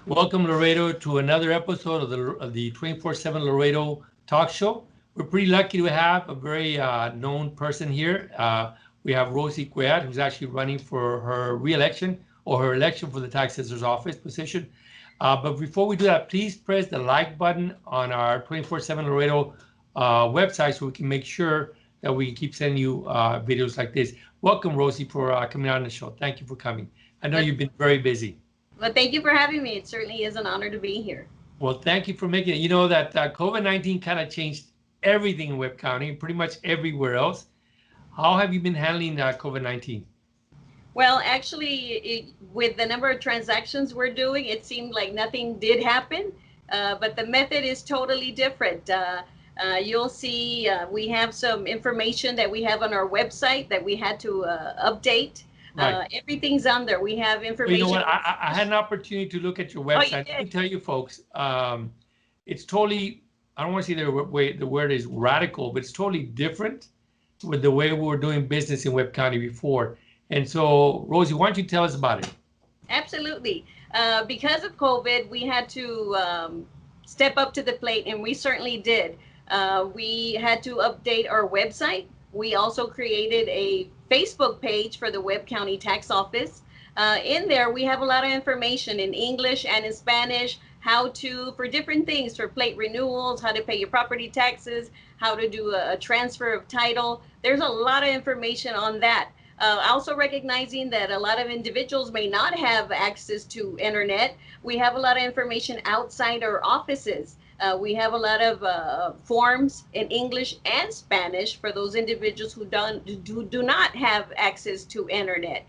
Welcome, Laredo, to another episode of the 24/7 Laredo Talk Show. We're pretty lucky to have a very known person here. We have Rosie Cuellar, who's actually running for her re-election or her election for the tax assessor's office position. But before we do that, please press the like button on our 24/7 Laredo website so we can make sure that we keep sending you videos like this. Welcome, Rosie, for coming on the show. Thank you for coming. I know Well, you've been very busy. well, thank you for having me. It certainly is an honor to be here. Well, thank you for making it. You know that COVID-19 kind of changed everything in Webb County, pretty much everywhere else. How have you been handling COVID-19? Well, actually, with the number of transactions we're doing, it seemed like nothing did happen, but the method is totally different. You'll see we have some information that we have on our website that we had to update. Right. Everything's on there. We have Well, you know information. what? I had an opportunity to look at your Oh, you website. Let me did? tell you, folks, it's totally, I don't want to say the word is radical, but it's totally different with the way we were doing business in Webb County before. And so, Rosie, why don't you tell us about it? Absolutely. Because of COVID, we had to step up to the plate, and we certainly did. We had to update our website. We also created a Facebook page for the Webb County Tax Office. In there, we have a lot of information in English and in Spanish, how to, for different things, for plate renewals, how to pay your property taxes, how to do a transfer of title. There's a lot of information on that. Also recognizing that a lot of individuals may not have access to internet. We have a lot of information outside our offices. We have a lot of forms in English and Spanish for those individuals who do not have access to internet.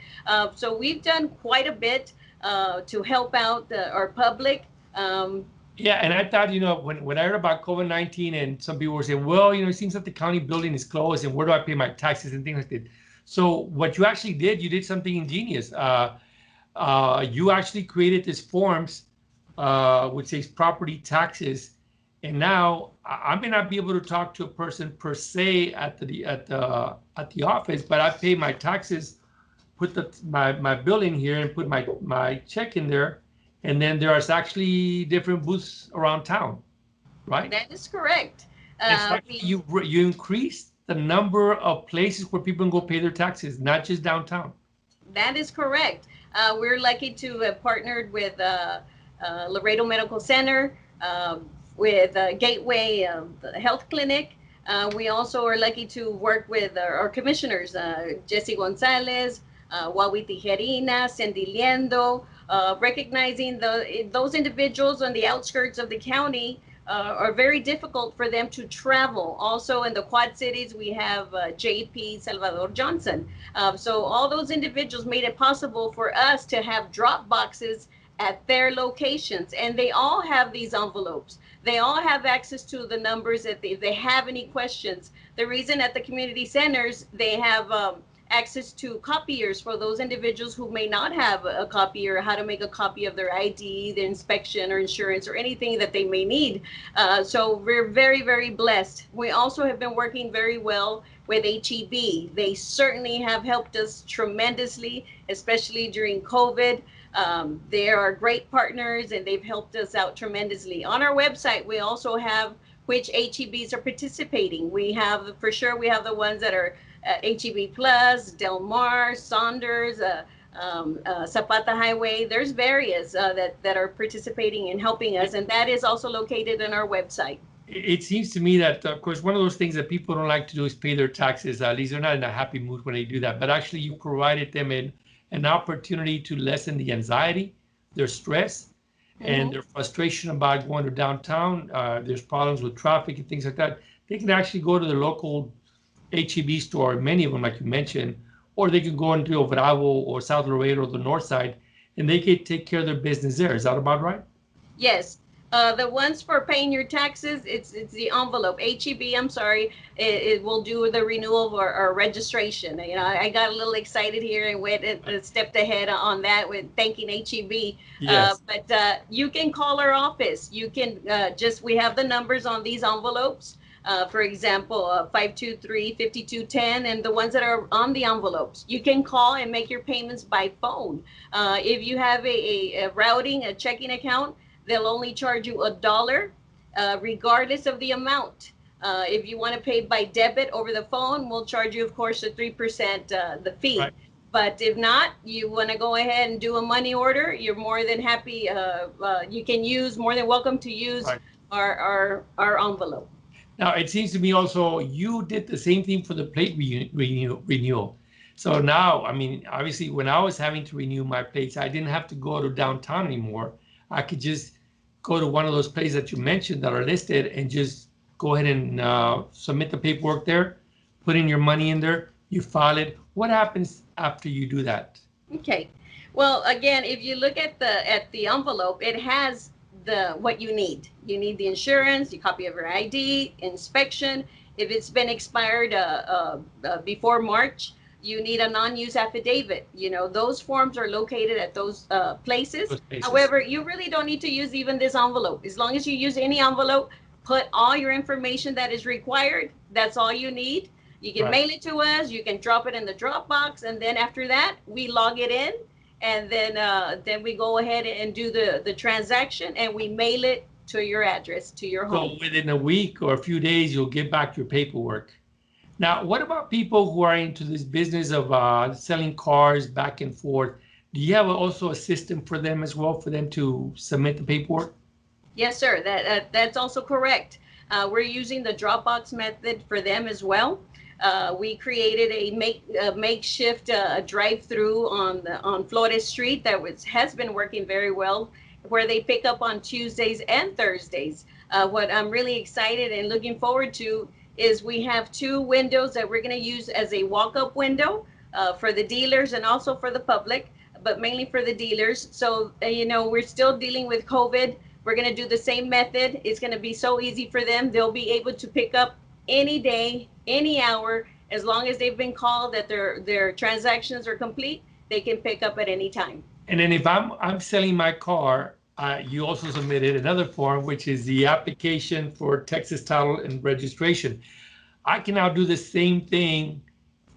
So we've done quite a bit to help out our public. Um, Yeah, and I thought, when I heard about COVID-19 and some people were saying, well, it seems that the county building is closed and where do I pay my taxes and things like that. So what you actually did, you did something ingenious. You actually created these forms, which says property taxes. And now I may not be able to talk to a person per se at the office, but I pay my taxes, put my bill in here and put my check in there. And then there's actually different booths around town, right? that is correct. And so actually We you increase the number of places where people can go pay their taxes, not just downtown. That is correct. We're lucky to have partnered with Laredo Medical Center, with Gateway Health Clinic. We also are lucky to work with our commissioners, Jesse Gonzalez, Wawi Tijerina, Cindy Liendo, recognizing those individuals on the outskirts of the county are very difficult for them to travel. Also in the Quad Cities, we have JP Salvador Johnson. So all those individuals made it possible for us to have drop boxes at their locations, and they all have these envelopes. They all have access to the numbers if they have any questions. The reason at the community centers, they have access to copiers for those individuals who may not have a copier, how to make a copy of their ID, their inspection or insurance or anything that they may need. So we're very, very blessed. We also have been working very well with HEB. They certainly have helped us tremendously, especially during COVID. They are great partners and they've helped us out tremendously. On our website, we also have which HEBs are participating. We have, for sure, we have the ones that are HEB Plus, Del Mar, Saunders, Zapata Highway. There's various that are participating and helping us, and that is also located in our website. It seems to me that, of course, one of those things that people don't like to do is pay their taxes. At least they're not in a happy mood when they do that. But actually, you provided them an opportunity to lessen the anxiety, their stress, and their frustration about going to downtown. There's problems with traffic and things like that. They can actually go to the local HEB store, many of them, like you mentioned, or they can go into Rio Bravo or South Laredo or the north side, and they can take care of their business there. Is that about right? Yes. The ones for paying your taxes, it's the envelope. HEB, I'm sorry, it will do the renewal or registration. I got a little excited here and went and stepped ahead on that with thanking HEB. Yes. But you can call our office. You can we have the numbers on these envelopes. For example, 523-5210, and the ones that are on the envelopes. You can call and make your payments by phone. If you have a routing, a checking account, they'll only charge you $1, regardless of the amount. If you want to pay by debit over the phone, we'll charge you, of course, the 3% the fee. Right. But if not, you want to go ahead and do a money order, you're more than happy. You can use, more than welcome to use Right. our envelope. Now, it seems to me also you did the same thing for the plate renewal. So now, I mean, obviously, when I was having to renew my plates, I didn't have to go to downtown anymore. I could just go to one of those places that you mentioned that are listed and just go ahead and submit the paperwork there, put in your money in there, you file it. What happens after you do that? Okay. Well, again, if you look at the envelope, it has what you need. You need the insurance, your copy of your ID, inspection. If it's been expired before March, you need a non-use affidavit. You know, those forms are located at those places. However, you really don't need to use even this envelope. As long as you use any envelope, put all your information that is required. That's all you need. You can mail it to us. You can drop it in the Dropbox, and then after that, we log it in, and then we go ahead and do the transaction, and we mail it to your address, to your home. So within a week or a few days, you'll get back your paperwork. Now, what about people who are into this business of selling cars back and forth? Do you have also a system for them as well, for them to submit the paperwork? Yes, sir. That's also correct. We're using the Dropbox method for them as well. We created a makeshift drive-through on Flores Street that has been working very well, where they pick up on Tuesdays and Thursdays. What I'm really excited and looking forward to is we have 2 windows that we're going to use as a walk-up window for the dealers and also for the public, but mainly for the dealers. So, you know, we're still dealing with COVID. We're going to do the same method. It's going to be so easy for them. They'll be able to pick up any day, any hour, as long as they've been called that their transactions are complete, they can pick up at any time. And then if I'm selling my car, you also submitted another form, which is the application for Texas title and registration. I can now do the same thing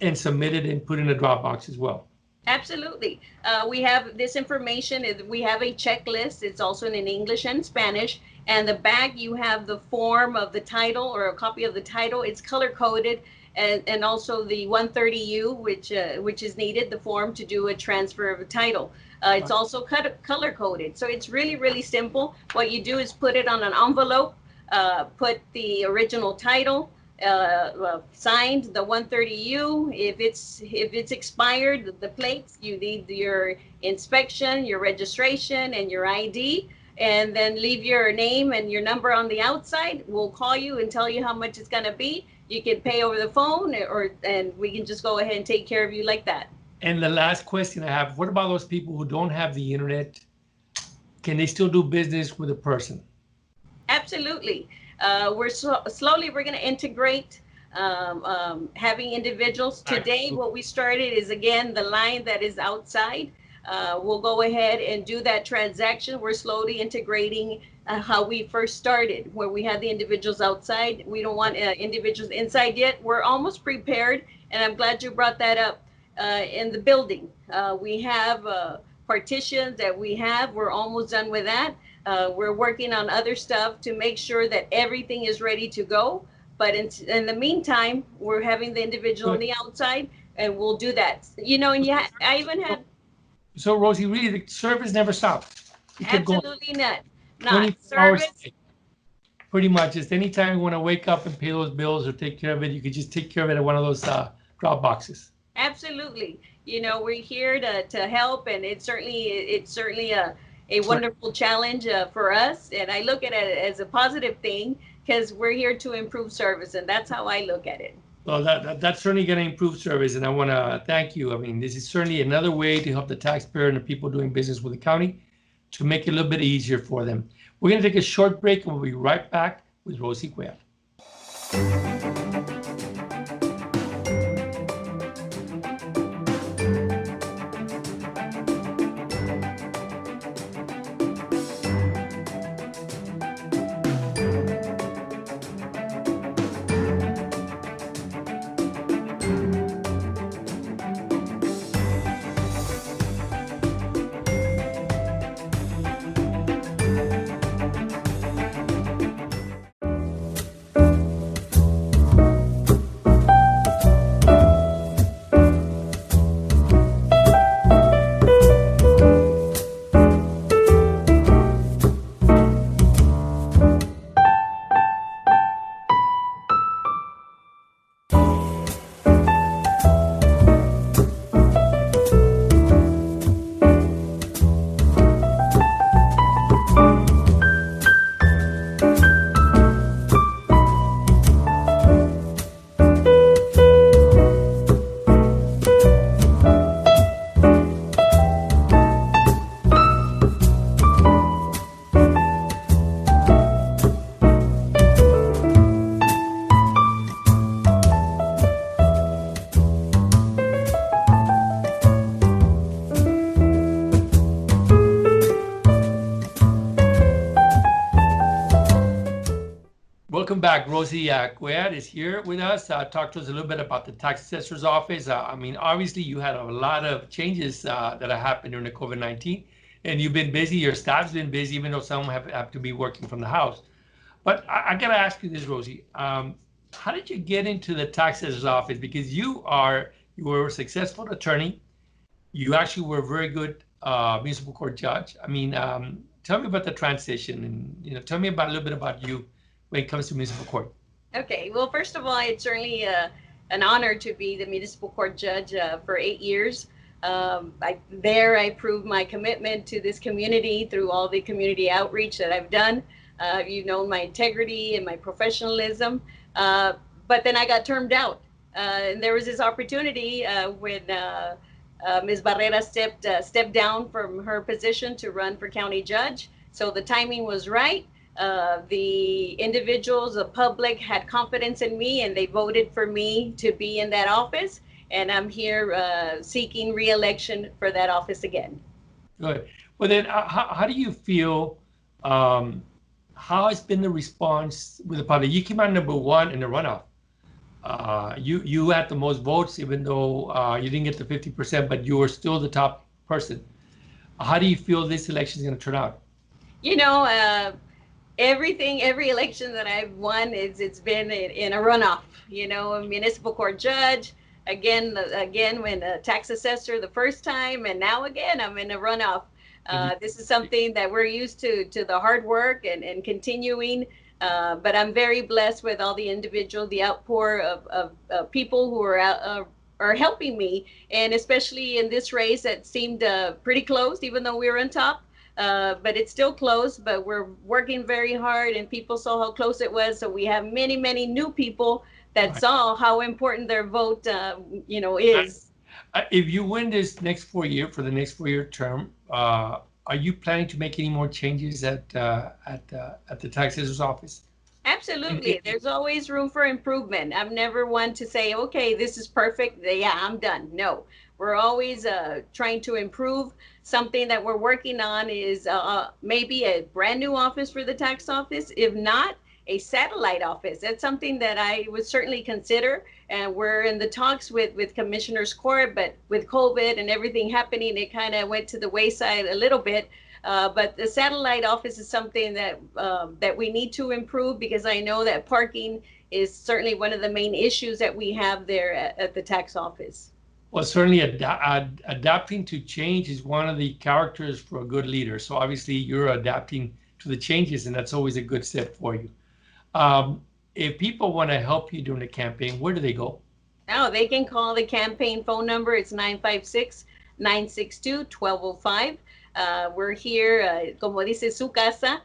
and submit it and put in a Dropbox as well. Absolutely. We have this information. We have a checklist. It's also in English and Spanish. And the back, you have the form of the title or a copy of the title. It's color coded, and also the 130U, which is needed, the form to do a transfer of a title. It's also color coded. So it's really, really simple. What you do is put it on an envelope, put the original title, signed the 130U. If it's expired, the plates, you need your inspection, your registration, and your ID, and then leave your name and your number on the outside. We'll call you and tell you how much it's going to be. You can pay over the phone, and we can just go ahead and take care of you like that. And the last question I have, what about those people who don't have the internet? Can they still do business with a person? Absolutely. We're going to integrate having individuals. Today, what we started is, again, the line that is outside. We'll go ahead and do that transaction. We're slowly integrating how we first started, where we had the individuals outside. We don't want individuals inside yet. We're almost prepared, and I'm glad you brought that up. In the building, we have partitions that we're almost done with that. We're working on other stuff to make sure that everything is ready to go. But in the meantime, we're having the individual on the outside, and we'll do that. You know, and I even had. So Rosie, really, the service never stopped. Absolutely not. 24 hours. Pretty much, just anytime you want to wake up and pay those bills or take care of it, you could just take care of it at one of those drop boxes. Absolutely. You know, we're here to help, and it's certainly a wonderful challenge for us. And I look at it as a positive thing because we're here to improve service, and that's how I look at it. Well, that's certainly going to improve service, and I want to thank you. I mean, this is certainly another way to help the taxpayer and the people doing business with the county to make it a little bit easier for them. We're going to take a short break, and we'll be right back with Rosie Cuellar. welcome back. Rosie Cuellar is here with us. Talk to us a little bit about the tax assessor's office. I mean, obviously you had a lot of changes that have happened during the COVID-19, and you've been busy. Your staff's been busy, even though some have to be working from the house. But I gotta ask you this, Rosie. How did you get into the tax assessor's office? Because you were a successful attorney. You actually were a very good municipal court judge. I mean, tell me about the transition, and tell me about a little bit about you when it comes to municipal court. Okay, well, first of all, it's certainly an honor to be the municipal court judge for 8 years. I proved my commitment to this community through all the community outreach that I've done. You've known my integrity and my professionalism. But then I got termed out. And there was this opportunity when Ms. Barrera stepped down from her position to run for county judge. So the timing was right. The individuals, the public had confidence in me, and they voted for me to be in that office. And I'm here seeking re-election for that office again. Good. Well, then, how do you feel? How has been the response with the public? You came out number one in the runoff. You had the most votes, even though you didn't get the 50%, but you were still the top person. How do you feel this election is going to turn out? Every election that I've won, it's been in a runoff. A municipal court judge, again when a tax assessor the first time, and now again I'm in a runoff. This is something that we're used to the hard work and continuing. But I'm very blessed with all the the outpour of people who are helping me, and especially in this race that seemed pretty close, even though we were on top. But it's still close, but we're working very hard, and people saw how close it was. So we have many, many new people that saw how important their vote, is. If you win this next 4 year for the next 4-year term, are you planning to make any more changes at the tax assessor's office? Absolutely. There's always room for improvement. I'm never one to say, okay, this is perfect. Yeah, I'm done. No, we're always trying to improve. Something that we're working on is maybe a brand new office for the tax office. If not, a satellite office. That's something that I would certainly consider. And we're in the talks with Commissioner's Court, but with COVID and everything happening, it kind of went to the wayside a little bit. But the satellite office is something that we need to improve, because I know that parking is certainly one of the main issues that we have there at the tax office. Well, certainly adapting to change is one of the characters for a good leader. So obviously you're adapting to the changes, and that's always a good step for you. If people want to help you during the campaign, where do they go? Oh, they can call the campaign phone number. It's 956-962-1205. We're here, como dice su casa.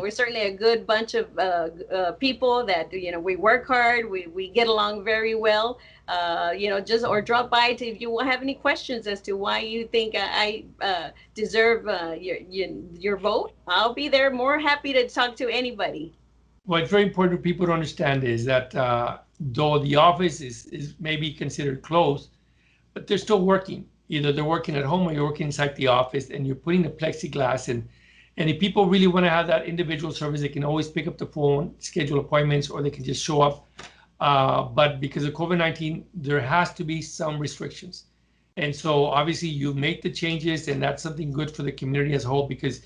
We're certainly a good bunch of people that, we work hard, we get along very well, or drop by if you have any questions as to why you think I deserve your vote. I'll be there, more happy to talk to anybody. Well, it's very important for people to understand is that though the office is maybe considered closed, but they're still working. Either they're working at home or you're working inside the office, and you're putting the plexiglass in. And if people really want to have that individual service, they can always pick up the phone, schedule appointments, or they can just show up. But because of COVID-19, there has to be some restrictions. And so obviously you make the changes, and that's something good for the community as a whole, because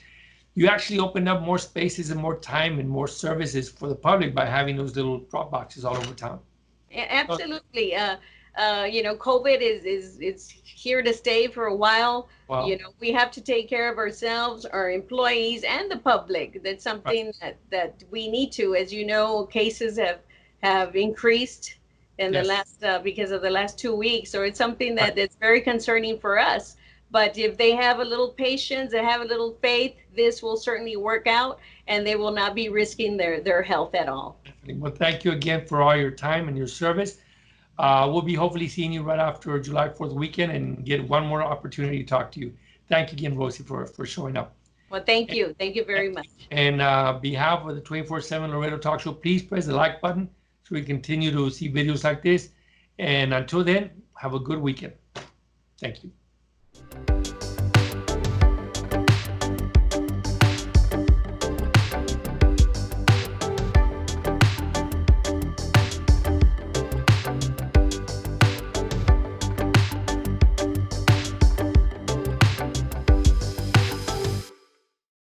you actually open up more spaces and more time and more services for the public by having those little drop boxes all over town. Absolutely. COVID is here to stay for a while. Wow. We have to take care of ourselves, our employees, and the public. That's something that we need to. As you know, cases have increased in the last because of the last 2 weeks. So it's something that's very concerning for us. But if they have a little patience and have a little faith, this will certainly work out, and they will not be risking their health at all. Well, thank you again for all your time and your service. We'll be hopefully seeing you right after July 4th weekend and get one more opportunity to talk to you. Thank you again, Rosie, for showing up. Well, thank you. Thank you very much. And on behalf of the 24/7 Laredo Talk Show, please press the like button so we continue to see videos like this. And until then, have a good weekend. Thank you.